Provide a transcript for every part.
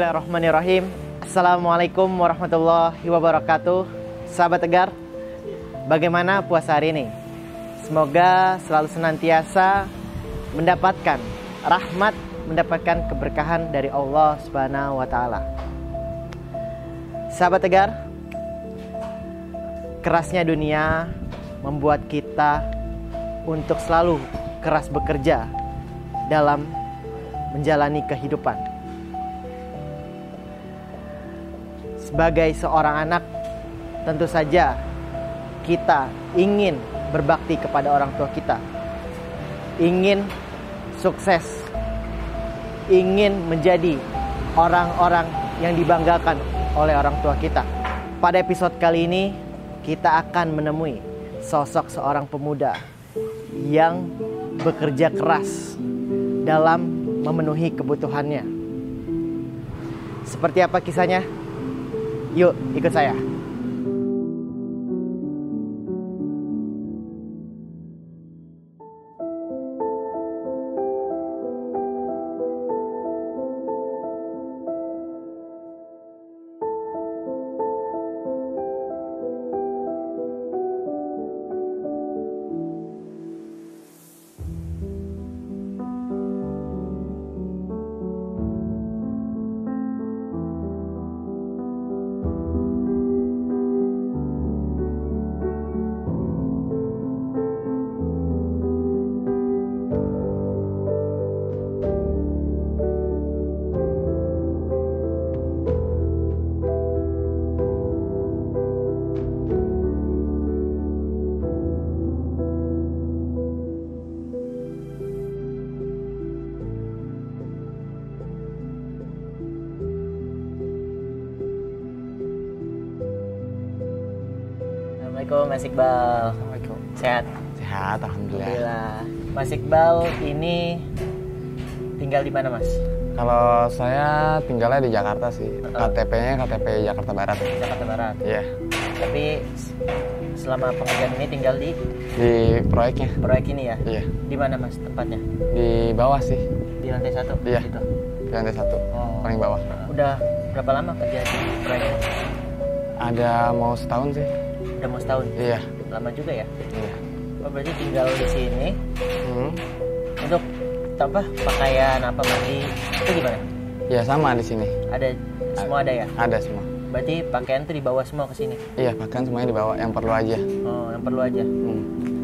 Bismillahirrahmanirrahim. Assalamualaikum warahmatullahi wabarakatuh. Sahabat Tegar, bagaimana puasa hari ini? Semoga selalu senantiasa mendapatkan rahmat, mendapatkan keberkahan dari Allah Subhanahu wa Ta'ala. Sahabat Tegar, kerasnya dunia membuat kita untuk selalu keras bekerja dalam menjalani kehidupan. Sebagai seorang anak, tentu saja kita ingin berbakti kepada orang tua kita, ingin sukses, ingin menjadi orang-orang yang dibanggakan oleh orang tua kita. Pada episode kali ini, kita akan menemui sosok seorang pemuda yang bekerja keras dalam memenuhi kebutuhannya. Seperti apa kisahnya? Yuk, ikut saya. Assalamualaikum Mas Iqbal. Assalamualaikum. Sehat? Sehat, alhamdulillah. Mas Iqbal ini tinggal di mana, Mas? Kalau saya tinggalnya di Jakarta sih. KTP-nya KTP Jakarta Barat. Jakarta Barat. Iya. Tapi selama pekerjaan ini tinggal di proyeknya. Proyek ini ya? Iya. Di mana, Mas, tempatnya? Di bawah sih. Di lantai 1? Iya. Gitu. Di lantai 1. Oh. Paling bawah. Udah berapa lama kerja di proyek ini? Ada mau setahun sih. Udah mau setahun? Iya. Lama juga ya? Iya. Oh, berarti tinggal di sini. Hmm. Untuk apa? Pakaian apa mandi itu gimana? Ya sama di sini. Ada semua ada ya? Ada semua. Berarti pakaian tuh dibawa semua ke sini? Iya, pakaian semuanya dibawa. Yang perlu aja. Oh, yang perlu aja. Hmm.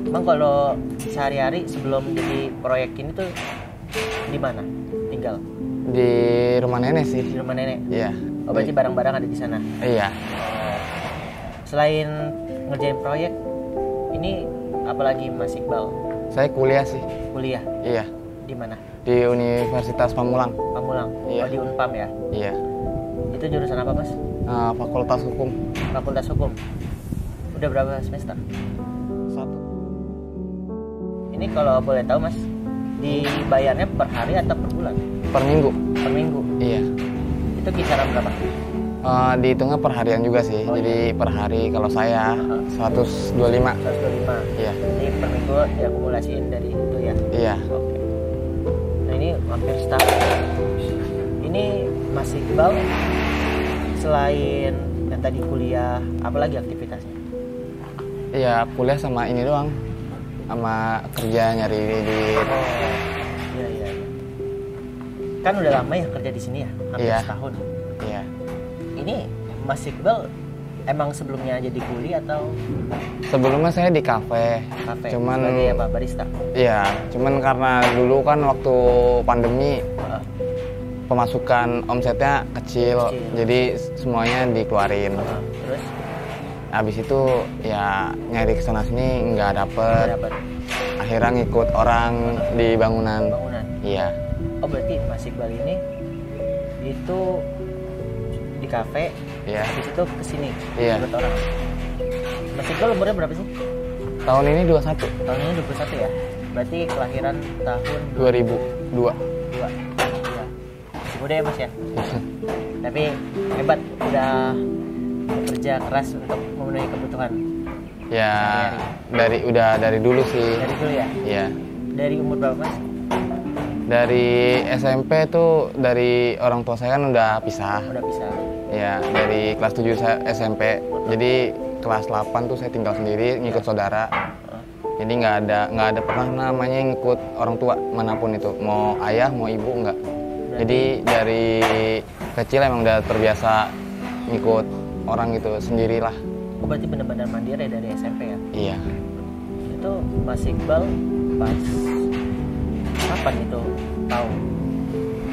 Emang kalau sehari-hari sebelum jadi proyek ini tuh di mana tinggal? Di rumah nenek sih. Di rumah nenek? Iya. Oh, berarti barang-barang ada di sana? Iya. Selain ngerjain proyek, ini apalagi Mas Iqbal? Saya kuliah sih. Kuliah? Iya. Di mana? Di Universitas Pamulang. Pamulang? Iya. Oh, di Unpam ya? Iya. Itu jurusan apa, Mas? Fakultas Hukum. Fakultas Hukum. Udah berapa semester? 1. Ini kalau boleh tahu, Mas, dibayarnya per hari atau per bulan? Per minggu. Per minggu? Iya. Itu kisaran berapa? Dihitungnya per harian juga sih. Oh, jadi per hari kalau saya 125. 125. Iya. Jadi per minggu diakumulasiin dari itu ya? Iya. Oke. Nah, ini hampir setahun. Ini Mas Iqbal selain yang tadi kuliah, apalagi aktivitasnya? Iya, kuliah sama ini doang. Sama kerja nyari di. Oh, iya. Kan udah lama ya kerja di sini ya? Hampir Iya. setahun. Iya. Ini Mas Iqbal emang sebelumnya jadi kuli atau Sebelumnya saya di kafe. Cuman sebagai apa, barista? Iya, cuman karena dulu kan waktu pandemi pemasukan omsetnya kecil. Jadi semuanya dikeluarin. Terus Habis itu ya nyari kesana sini nggak dapet. Akhirnya ngikut orang di bangunan. Iya. Oh, berarti Mas Iqbal ini itu di kafe, Iya. habis itu kesini Iya. ikut orang. Mas Iqbal umurnya berapa sih? Tahun ini 21. Tahun ini 21 ya? Berarti kelahiran tahun 2002. Iya. Masih muda ya, Mas ya? Tapi hebat, udah bekerja keras untuk memenuhi kebutuhan. Ya, dari dulu sih. Dari dulu ya? Iya. Dari umur berapa, Mas? Dari SMP tuh dari orang tua saya kan udah pisah. Udah pisah. Ya, dari kelas 7 saya SMP. Jadi kelas 8 tuh saya tinggal sendiri ngikut saudara. Jadi nggak ada pernah namanya ngikut orang tua manapun itu, mau ayah mau ibu nggak. Jadi dari kecil emang udah terbiasa ngikut orang gitu sendirilah. Oh, berarti benar-benar mandiri dari SMP ya? Iya. Itu Mas Iqbal pas kapan itu tahu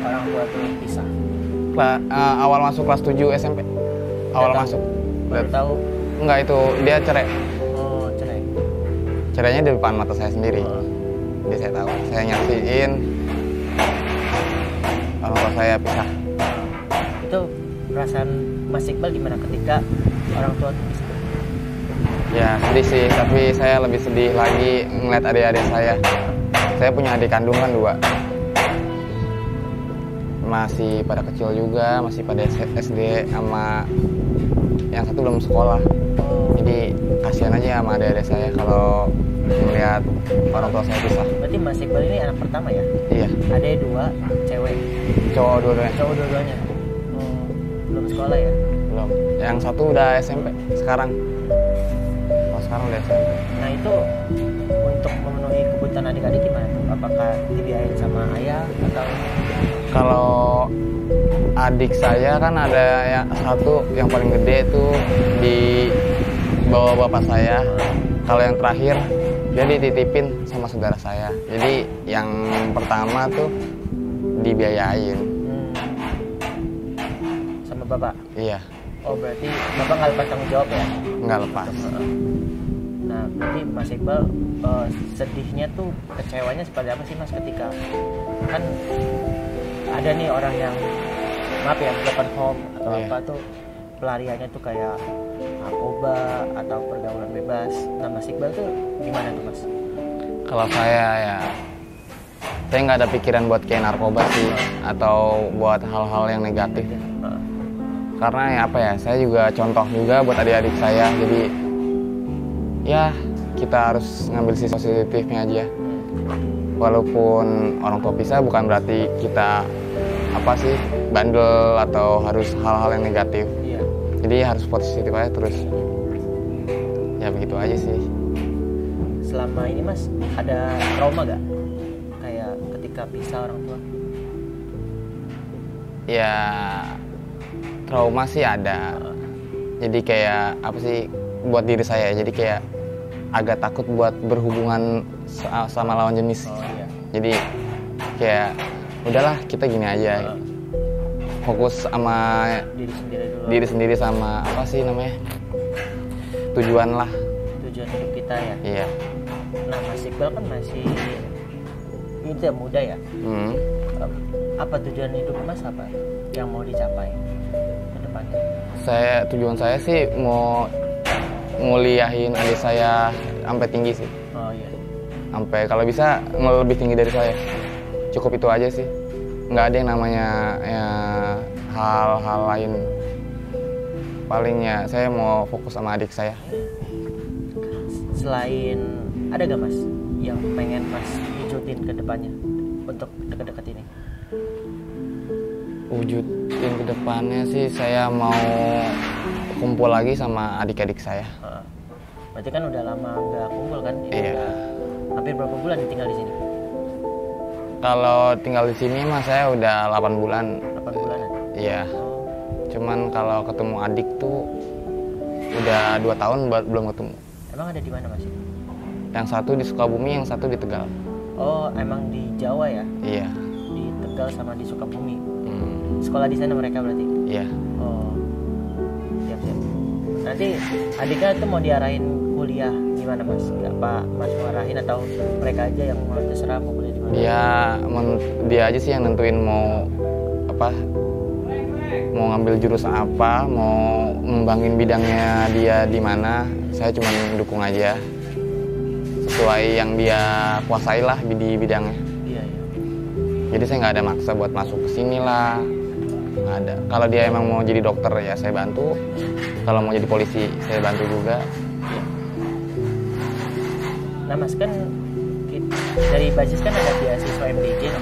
orang tua tuh pisah? Awal masuk kelas 7 SMP. Awal masuk. Baru tahu? Enggak, itu dia cerai. Oh, cerai. Cerainya di depan mata saya sendiri. Jadi saya tahu. Saya nyaksiin orang tua saya pisah. Itu perasaan Mas Iqbal gimana ketika orang tua tuh pisah? Ya sedih sih, tapi saya lebih sedih lagi ngeliat adik-adik saya. Saya punya adik kandung kan 2. Masih pada kecil juga, masih pada SD, sama yang satu belum sekolah. Jadi kasihan aja sama adik-adik saya kalau melihat orang tua saya pisah. Berarti Mas Iqbal ini anak pertama ya? Iya. Ada 2 cewek. Cowok dua-duanya. Cowok dua-duanya. Belum sekolah ya? Belum. Yang satu udah SMP sekarang. Oh, sekarang udah SMP. Nah itu untuk memenuhi kebutuhan adik-adik gimana tuh? Apakah dibiayain sama ayah atau? Kalau adik saya kan ada yang satu yang paling gede tuh di bawah bapak saya. Kalau yang terakhir dia dititipin sama saudara saya. Jadi yang pertama tuh dibiayain. Sama bapak? Iya. Oh berarti bapak nggak lepas tanggung jawab ya? Nggak lepas. Nah berarti Mas Iqbal sedihnya tuh, kecewanya seperti apa sih Mas ketika kan ada nih orang yang maaf ya broken home atau apa tuh pelariannya tuh kayak narkoba atau pergaulan bebas. Nah Mas Iqbal tuh gimana tuh Mas? Kalau saya nggak ada pikiran buat kayak narkoba sih atau buat hal-hal yang negatif. Karena ya apa ya, saya juga contoh juga buat adik-adik saya. Jadi ya kita harus ngambil sisi positifnya aja. Walaupun orang tua pisah bukan berarti kita apa sih bandel atau harus hal-hal yang negatif. Iya. Jadi harus positif aja terus. Ya begitu aja sih. Selama ini Mas ada trauma gak? Kayak ketika pisah orang tua? Ya trauma sih ada. Jadi kayak apa sih buat diri saya. Jadi kayak agak takut buat berhubungan sama lawan jenis. Iya. Jadi kayak udahlah kita gini aja. Fokus sama diri sendiri sama apa sih namanya? Tujuan lah. Tujuan hidup kita ya. Iya. Nah Mas Iqbal kan masih itu ya, muda ya. Apa tujuan hidup Mas, apa yang mau dicapai ke depannya? Tujuan saya sih mau nguliahin adik saya sampai tinggi sih. Oh iya. Sampai kalau bisa lebih tinggi dari saya. Cukup itu aja sih. Nggak ada yang namanya ya, hal-hal lain. Palingnya saya mau fokus sama adik saya. Selain ada gak Mas yang pengen Mas wujudin ke depannya untuk deket-deket ini? Wujudin ke depannya sih saya mau kumpul lagi sama adik-adik saya. Berarti kan udah lama nggak kumpul kan? Iya. Udah hampir berapa bulan tinggal di sini? Kalau tinggal di sini mah saya udah 8 bulan. 8 bulanan? Iya. Cuman kalau ketemu adik tuh udah 2 tahun belum ketemu. Emang ada di mana Mas? Yang satu di Sukabumi, yang satu di Tegal. Oh, emang di Jawa ya? Iya. Di Tegal sama di Sukabumi. Sekolah di sana mereka berarti? Iya. Oh, siap-siap. Nanti adiknya tuh mau diarahin kuliah gimana Mas? Gak Pak Mas mau arahin atau mereka aja yang mau terserah mau kuliah di mana? Dia aja sih yang nentuin mau apa, mau ngambil jurusan apa, mau ngembangin bidangnya dia di mana. Saya cuma dukung aja sesuai yang dia kuasai lah di bidangnya. Iya. Jadi saya nggak ada maksa buat masuk ke sini lah, nggak ada. Kalau dia emang mau jadi dokter ya saya bantu. Kalau mau jadi polisi saya bantu juga. Nah Mas kan dari Basis kan ada beasiswa MDJ no?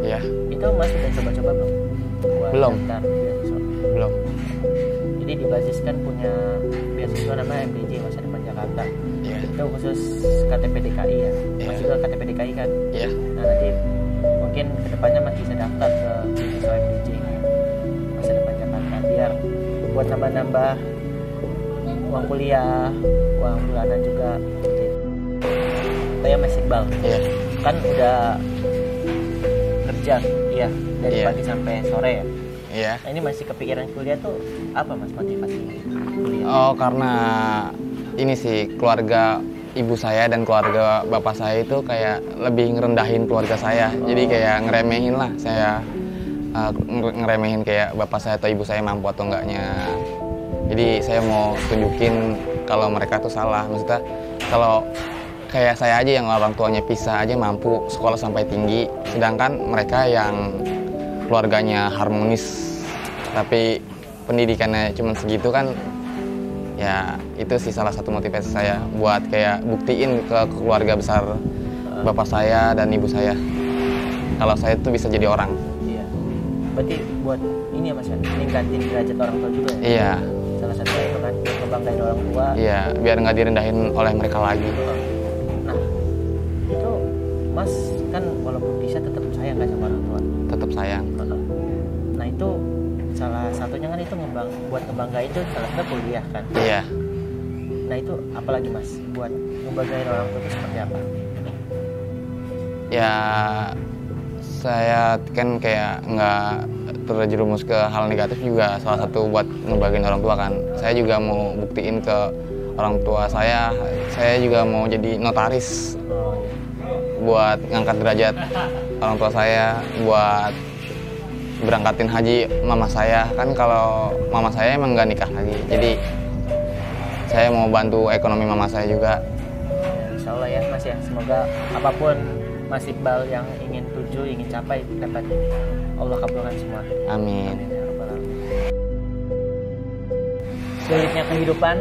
Iya. Itu Mas udah coba-coba belum? Buat Belum. daftar beasiswa? Belum. Jadi di Basis kan punya beasiswa namanya MDJ Masa Depan Jakarta. Iya. Itu khusus KTP DKI ya. Iya. Mas juga KTP DKI kan? Iya. Nah nanti mungkin kedepannya Mas bisa daftar ke beasiswa MDJ Masa Depan Jakarta biar buat nambah-nambah uang kuliah, uang bulanan juga. Kayak Mas Iqbal Iya. kan udah kerja, iya dari Iya. pagi sampai sore ya. Iya. Nah, ini masih kepikiran kuliah tuh apa Mas motivasi kuliah? Oh, karena ini sih keluarga ibu saya dan keluarga bapak saya itu kayak lebih ngerendahin keluarga saya. Jadi kayak ngeremehin lah saya, ngeremehin kayak bapak saya atau ibu saya mampu atau enggaknya. Jadi saya mau tunjukin kalau mereka tuh salah. Maksudnya kalau kayak saya aja yang orang tuanya pisah aja mampu sekolah sampai tinggi, sedangkan mereka yang keluarganya harmonis tapi pendidikannya cuma segitu kan, ya itu sih salah satu motivasi saya buat kayak buktiin ke keluarga besar bapak saya dan ibu saya kalau saya tuh bisa jadi orang. Iya. Berarti buat ini ya Mas ya, meningkatin derajat orang tua juga ya? Iya. Salah satunya itu kan buat ngebanggain orang tua. Iya, biar nggak direndahin oleh mereka lagi. Nah, itu Mas kan walaupun bisa tetap sayang kan sama orang tua. Tetap sayang. Nah itu salah satunya kan itu buat ngebanggain itu salah satu kuliah kan. Iya. Nah itu apalagi Mas buat ngebanggain orang tua itu seperti apa? Ya saya kan kayak nggak terjerumus ke hal negatif juga, salah satu buat ngebanggain orang tua kan. Saya juga mau buktiin ke orang tua saya juga mau jadi notaris Oh, iya. buat ngangkat derajat orang tua saya, buat berangkatin haji mama saya. Kan kalau mama saya emang nggak nikah lagi, jadi saya mau bantu ekonomi mama saya juga. Ya, Insya Allah ya Mas ya, semoga apapun Mas Iqbal yang ingin tuju, ingin capai dapat Allah kabulkan semua. Amin. Amin ya rabbal alamin. Sulitnya kehidupan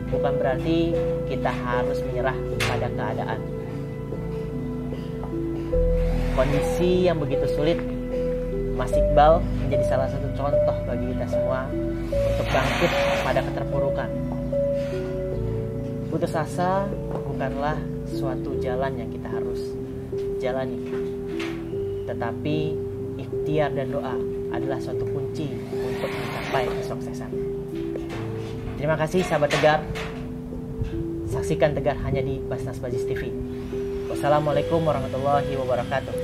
bukan berarti kita harus menyerah pada keadaan. Kondisi yang begitu sulit, Mas Iqbal menjadi salah satu contoh bagi kita semua untuk bangkit pada keterpurukan. Putus asa bukanlah suatu jalan yang kita harus jalani, tetapi ikhtiar dan doa adalah suatu kunci untuk mencapai kesuksesan. Terima kasih sahabat Tegar. Saksikan Tegar hanya di Basnas Bajis TV. Wassalamualaikum warahmatullahi wabarakatuh.